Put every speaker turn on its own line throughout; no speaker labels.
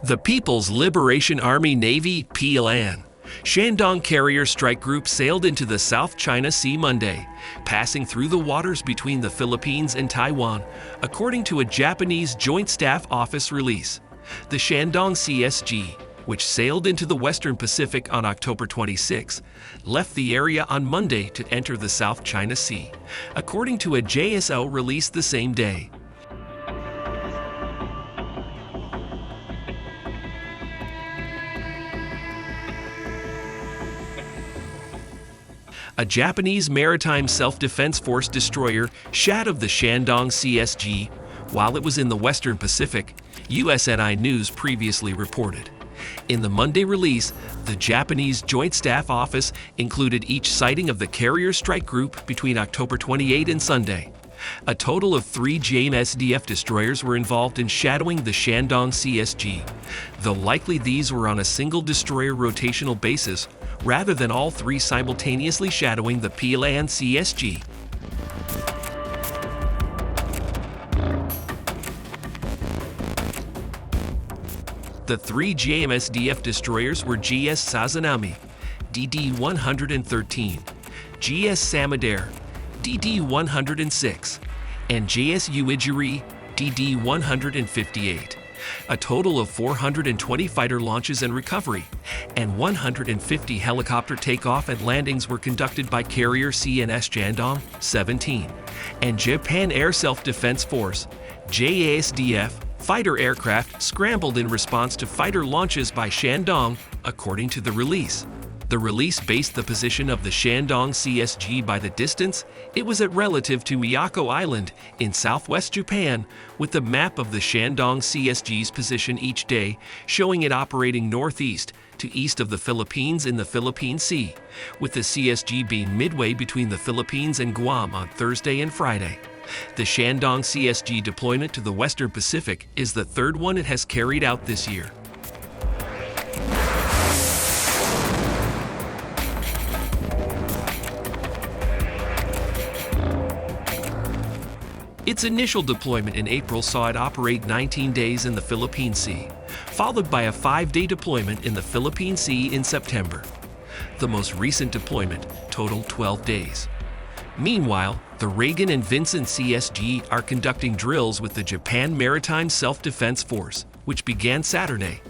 The People's Liberation Army Navy (PLAN) Shandong Carrier Strike Group sailed into the South China Sea Monday, passing through the waters between the Philippines and Taiwan, according to a Japanese Joint Staff Office release. The Shandong CSG, which sailed into the Western Pacific on October 26, left the area on Monday to enter the South China Sea, according to a JSO release the same day. A Japanese maritime self-defense force destroyer shadowed the Shandong CSG while it was in the Western Pacific, USNI News previously reported. In the Monday release, the Japanese Joint Staff Office included each sighting of the Carrier Strike Group between October 28 and Sunday. A total of 3 JMSDF destroyers were involved in shadowing the Shandong CSG, though likely these were on a single destroyer rotational basis rather than all 3 simultaneously shadowing the PLAN CSG. The 3 JMSDF destroyers were GS Sazanami, DD-113, GS Samadare, DD-106, and JS Uijiri, DD-158. A total of 420 fighter launches and recovery, and 150 helicopter takeoff and landings were conducted by Carrier CNS Shandong 17 and Japan Air Self-Defense Force, JASDF, fighter aircraft scrambled in response to fighter launches by Shandong, according to the release. The release based the position of the Shandong CSG by the distance it was at relative to Miyako Island in southwest Japan, with the map of the Shandong CSG's position each day showing it operating northeast to east of the Philippines in the Philippine Sea, with the CSG being midway between the Philippines and Guam on Thursday and Friday. The Shandong CSG deployment to the Western Pacific is the 3rd one it has carried out this year. Its initial deployment in April saw it operate 19 days in the Philippine Sea, followed by a 5-day deployment in the Philippine Sea in September. The most recent deployment totaled 12 days. Meanwhile, the Reagan and Vincent CSG are conducting drills with the Japan Maritime Self-Defense Force, which began Saturday.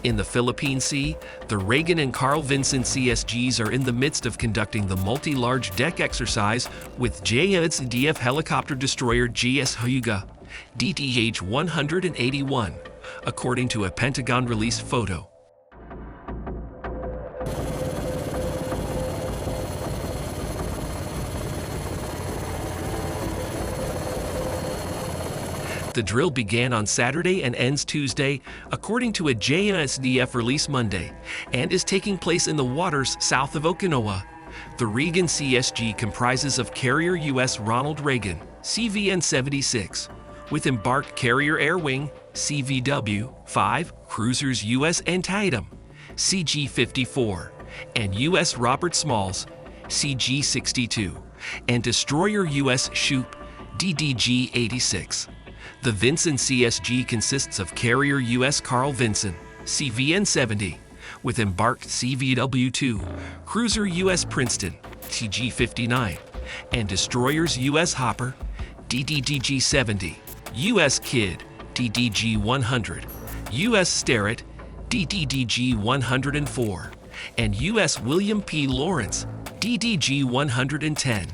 In the Philippine Sea, the Reagan and Carl Vincent CSGs are in the midst of conducting the multi-large deck exercise with JMSDF helicopter destroyer GS Hyuga, DDH-181, according to a Pentagon-released photo. The drill began on Saturday and ends Tuesday, according to a JMSDF release Monday, and is taking place in the waters south of Okinawa. The Reagan CSG comprises of Carrier U.S. Ronald Reagan, CVN-76, with embarked Carrier Air Wing, CVW-5, cruisers U.S. Antietam, CG-54, and U.S. Robert Smalls, CG-62, and destroyer U.S. Shoop, DDG-86. The Vincent CSG consists of Carrier U.S. Carl Vinson, CVN-70, with embarked CVW-2, cruiser U.S. Princeton, TG-59, and destroyers U.S. Hopper, DDG-70, U.S. Kidd, DDG-100, U.S. Sterrett, DDG-104, and U.S. William P. Lawrence, DDG-110.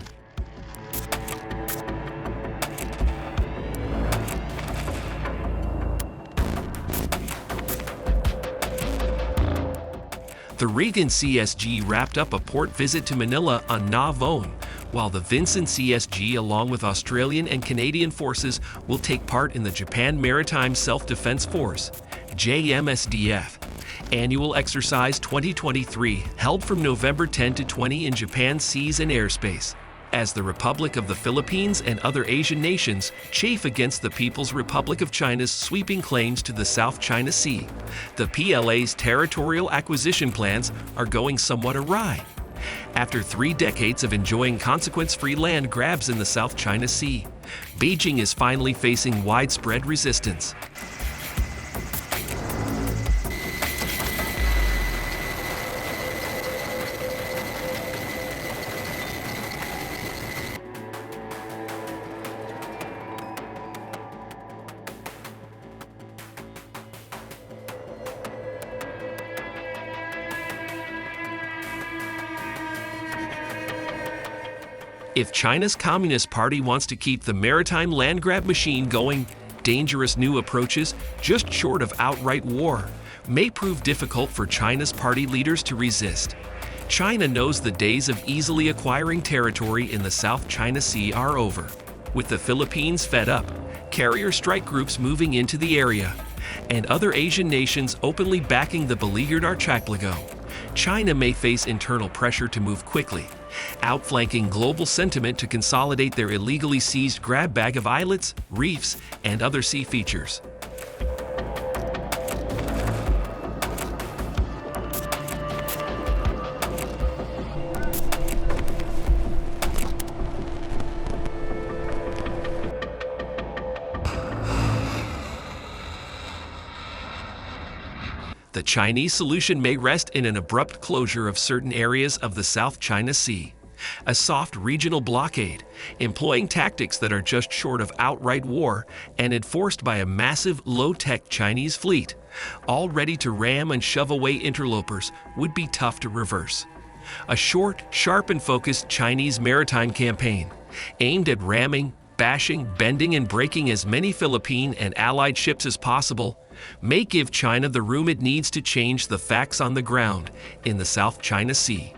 The Reagan CSG wrapped up a port visit to Manila on Na Von, while the Vincent CSG, along with Australian and Canadian forces, will take part in the Japan Maritime Self-Defense Force, JMSDF, Annual Exercise 2023, held from November 10 to 20 in Japan's seas and airspace, as the Republic of the Philippines and other Asian nations chafe against the People's Republic of China's sweeping claims to the South China Sea. The PLA's territorial acquisition plans are going somewhat awry. After 3 decades of enjoying consequence-free land grabs in the South China Sea, Beijing is finally facing widespread resistance. If China's Communist Party wants to keep the maritime land grab machine going, dangerous new approaches, just short of outright war, may prove difficult for China's party leaders to resist. China knows the days of easily acquiring territory in the South China Sea are over. With the Philippines fed up, carrier strike groups moving into the area, and other Asian nations openly backing the beleaguered archipelago, China may face internal pressure to move quickly, outflanking global sentiment to consolidate their illegally seized grab bag of islets, reefs, and other sea features. The Chinese solution may rest in an abrupt closure of certain areas of the South China Sea, a soft regional blockade, employing tactics that are just short of outright war and enforced by a massive, low-tech Chinese fleet, all ready to ram and shove away interlopers, would be tough to reverse. A short, sharp and focused Chinese maritime campaign, aimed at ramming, bashing, bending and breaking as many Philippine and allied ships as possible, may give China the room it needs to change the facts on the ground in the South China Sea.